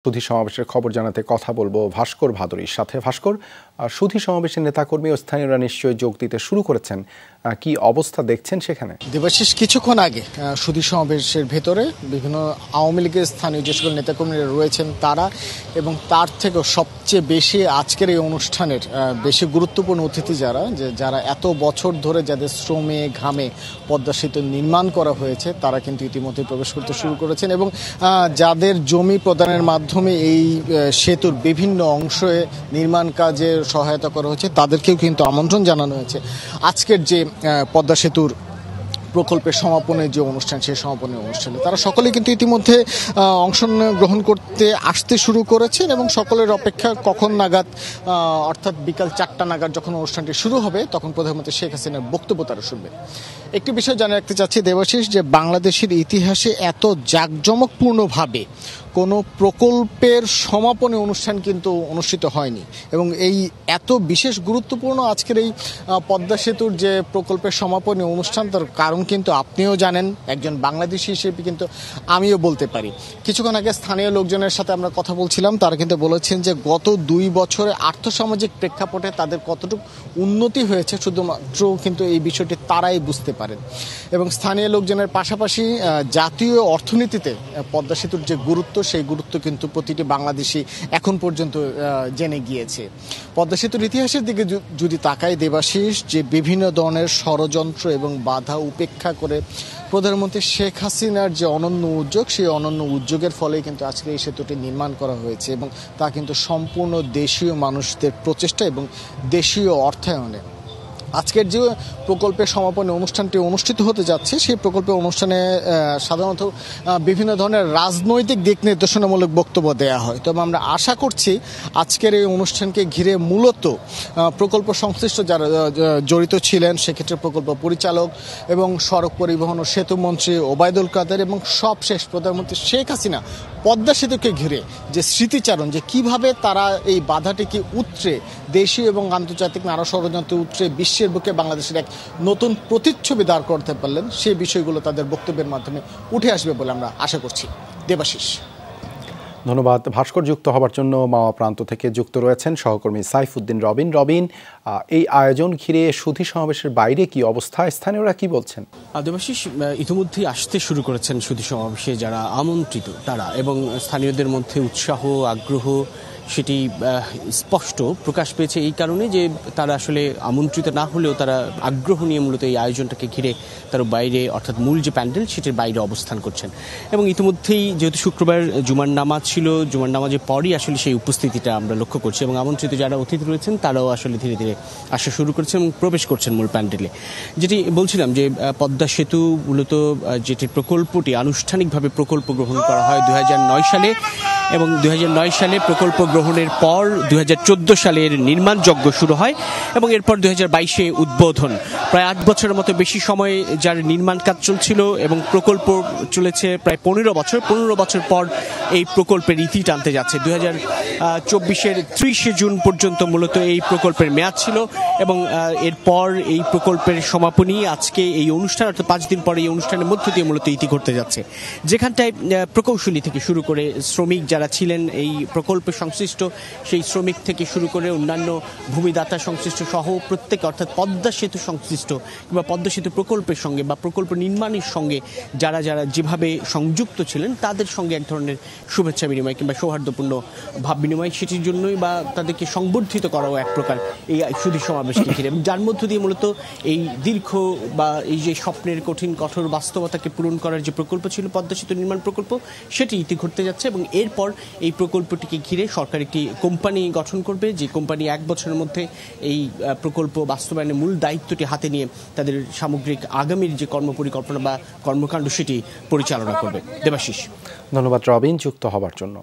সুধী সমাবেশের খবর জানাতে কথা বলবো ভাস্কর ভাদুরীর সাথে। ভাস্কর, সুধী সমাবেশের নেতাকর্মী ও স্থানীয়রা নিশ্চয়ই যোগ দিতে শুরু করেছেন, কি অবস্থা দেখছেন সেখানে? দেবাশিস, কিছুক্ষণ আগে সুধী সমাবেশের ভেতরে বিভিন্ন আওয়ামী লীগের স্থানীয় যে সকল নেতাকর্মীরা রয়েছেন তারা, এবং তার থেকেও সবচেয়ে বেশি আজকের এই অনুষ্ঠানের বেশি গুরুত্বপূর্ণ অতিথি যারা এত বছর ধরে যাদের শ্রমে ঘামে পদ্মা সেতু নির্মাণ করা হয়েছে তারা কিন্তু ইতিমধ্যে প্রবেশ করতে শুরু করেছেন, এবং যাদের জমি প্রদানের মাধ্যমে এই সেতুর বিভিন্ন অংশে নির্মাণ কাজে সহায়তা করা হয়েছে তাদেরকেও কিন্তু আমন্ত্রণ জানানো হয়েছে আজকের যে পদ্মা সেতুর প্রকল্পের সমাপনের যে অনুষ্ঠান, সেই সমাপনের অনুষ্ঠানে তারা সকলেই কিন্তু ইতিমধ্যে অংশগ্রহণ করতে আসতে শুরু করেছেন, এবং সকলের অপেক্ষা কখন নাগাদ, অর্থাৎ বিকাল 4টা নাগাদ যখন অনুষ্ঠানটি শুরু হবে তখন প্রধানমন্ত্রী শেখ হাসিনার বক্তব্য তারা শুনবেন। একটি বিষয় জানিয়ে রাখতে চাচ্ছি দেবাশিস, যে বাংলাদেশের ইতিহাসে এত জাঁকজমকপূর্ণভাবে কোনো প্রকল্পের সমাপনী অনুষ্ঠান কিন্তু অনুষ্ঠিত হয়নি, এবং এই এত বিশেষ গুরুত্বপূর্ণ আজকের এই পদ্মা সেতুর যে প্রকল্পের সমাপনী অনুষ্ঠান, তার কারণ কিন্তু আপনিও জানেন, একজন বাংলাদেশি হিসেবে কিন্তু আমিও বলতে পারি। কিছুক্ষণ আগে স্থানীয় লোকজনের সাথে আমরা কথা বলছিলাম, তারা কিন্তু বলেছেন যে গত 2 বছরে আর্থসামাজিক প্রেক্ষাপটে তাদের কতটুকু উন্নতি হয়েছে শুধুমাত্র কিন্তু এই বিষয়টি তারাই বুঝতে পারেন, এবং স্থানীয় লোকজনের পাশাপাশি জাতীয় অর্থনীতিতে পদ্মা সেতুর যে গুরুত্ব, সেই গুরুত্ব কিন্তু প্রতিটি বাংলাদেশি এখন পর্যন্ত জেনে গিয়েছে। পদ্মা সেতুর ইতিহাসের দিকে যদি তাকাই দেবাশিস, যে বিভিন্ন ধরনের ষড়যন্ত্র এবং বাধা উপেক্ষা করে প্রধানমন্ত্রী শেখ হাসিনার যে অনন্য উদ্যোগ, সেই অনন্য উদ্যোগের ফলে কিন্তু আজকে এই সেতুটি নির্মাণ করা হয়েছে, এবং তা কিন্তু সম্পূর্ণ দেশীয় মানুষদের প্রচেষ্টা এবং দেশীয় অর্থায়নে। আজকের যে প্রকল্পের সমাপনী অনুষ্ঠানটি অনুষ্ঠিত হতে যাচ্ছে, সেই প্রকল্পের অনুষ্ঠানে সাধারণত বিভিন্ন ধরনের রাজনৈতিক দিক নির্দেশনামূলক বক্তব্য দেওয়া হয়, তবে আমরা আশা করছি আজকের এই অনুষ্ঠানকে ঘিরে মূলত প্রকল্প সংশ্লিষ্ট যারা জড়িত ছিলেন, সেক্ষেত্রে প্রকল্প পরিচালক এবং সড়ক পরিবহন ও সেতু মন্ত্রী ওবায়দুল কাদের, এবং সবশেষ প্রধানমন্ত্রী শেখ হাসিনা পদ্মা সেতুকে ঘিরে যে স্মৃতিচারণ, যে কিভাবে তারা এই বাধাটিকে উতরে দেশীয় এবং আন্তর্জাতিক নানা ষড়যন্ত্র উতরে বিশ্বের বুকে বাংলাদেশের এক নতুন প্রতিচ্ছবি দাঁড় করতে পারলেন, সেই বিষয়গুলো তাদের বক্তব্যের মাধ্যমে উঠে আসবে বলে আমরা আশা করছি। দেবাশিস, ধন্যবাদ ভাস্কর। যুক্ত হবার জন্য মাওয়া প্রান্ত থেকে যুক্ত রয়েছেন সহকর্মী সাইফুদ্দিন রবিন। এই আয়োজন ঘিরে সুধী সমাবেশের বাইরে কি অবস্থা, স্থানীয়রা কি বলছেন? দেবাশিস, ইতিমধ্যেই আসতে শুরু করেছেন সুধী সমাবেশে যারা আমন্ত্রিত তারা, এবং স্থানীয়দের মধ্যে উৎসাহ আগ্রহ সেটি স্পষ্ট প্রকাশ পেয়েছে এই কারণে যে তারা আসলে আমন্ত্রিত না হলেও তারা আগ্রহ নিয়ে মূলত এই আয়োজনটাকে ঘিরে তার বাইরে, অর্থাৎ মূল যে প্যান্ডেল সেটির বাইরে অবস্থান করছেন। এবং ইতিমধ্যেই যেহেতু শুক্রবার জুমার নামাজ ছিল, জুমার নামাজের পরই আসলে সেই উপস্থিতিটা আমরা লক্ষ্য করছি, এবং আমন্ত্রিত যারা অতিথি রয়েছেন তারাও আসলে ধীরে ধীরে আসা শুরু করছেন এবং প্রবেশ করছেন মূল প্যান্ডেলে। যেটি বলছিলাম যে পদ্মা সেতু মূলত যেটি প্রকল্পটি আনুষ্ঠানিকভাবে প্রকল্প গ্রহণ করা হয় 2009 সালে, এবং 2009 সালে প্রকল্প গ্রহণের পর 2014 সালের নির্মাণযজ্ঞ শুরু হয়, এবং এরপর 2022-এ উদ্বোধন। প্রায় 8 বছরের মতো বেশি সময় যার নির্মাণ কাজ চলছিল, এবং প্রকল্প চলেছে প্রায় 15 বছর। 15 বছর পর এই প্রকল্পের ইতি টানতে যাচ্ছে। 2024-এর 30 জুন পর্যন্ত মূলত এই প্রকল্পের মেয়াদ ছিল, এবং এরপর এই প্রকল্পের সমাপনী আজকে এই অনুষ্ঠান, অর্থাৎ 5 দিন পরে এই অনুষ্ঠানের মধ্য দিয়ে মূলত ইতি ঘটতে যাচ্ছে, যেখানটায় প্রকৌশলী থেকে শুরু করে শ্রমিক যারা ছিলেন এই প্রকল্পের সংশ্লিষ্ট, সেই শ্রমিক থেকে শুরু করে অন্যান্য ভূমিদাতা সংশ্লিষ্ট সহ প্রত্যেকে, অর্থাৎ পদ্মা সেতু সংশ্লিষ্ট কিংবা পদ্মা সেতু প্রকল্পের সঙ্গে বা প্রকল্প নির্মাণের সঙ্গে যারা যেভাবে সংযুক্ত ছিলেন তাদের সঙ্গে এক ধরনের শুভেচ্ছা বিনিময় কিংবা সৌহার্দ্যপূর্ণ ভাব বিনিময়, সেটির জন্যই বা তাদেরকে সংবর্ধিত করাও এক প্রকার এই সুধী সমাবেশকে ঘিরে, এবং যার মধ্য দিয়ে মূলত এই দীর্ঘ বা এই যে স্বপ্নের কঠোর বাস্তবতাকে পূরণ করার যে প্রকল্প ছিল পদ্মা সেতু নির্মাণ প্রকল্প, সেটি ইতি ঘটতে যাচ্ছে। এবং এরপর এই প্রকল্পটিকে ঘিরে সরকার একটি কোম্পানি গঠন করবে, যে কোম্পানি 1 বছরের মধ্যে এই প্রকল্প বাস্তবায়নের মূল দায়িত্বটি হাতে নিয়ে তাদের সামগ্রিক আগামীর যে কর্মপরিকল্পনা বা কর্মকাণ্ড সেটি পরিচালনা করবে। দেবাশিস, ধন্যবাদ রবিন যুক্ত হবার জন্য।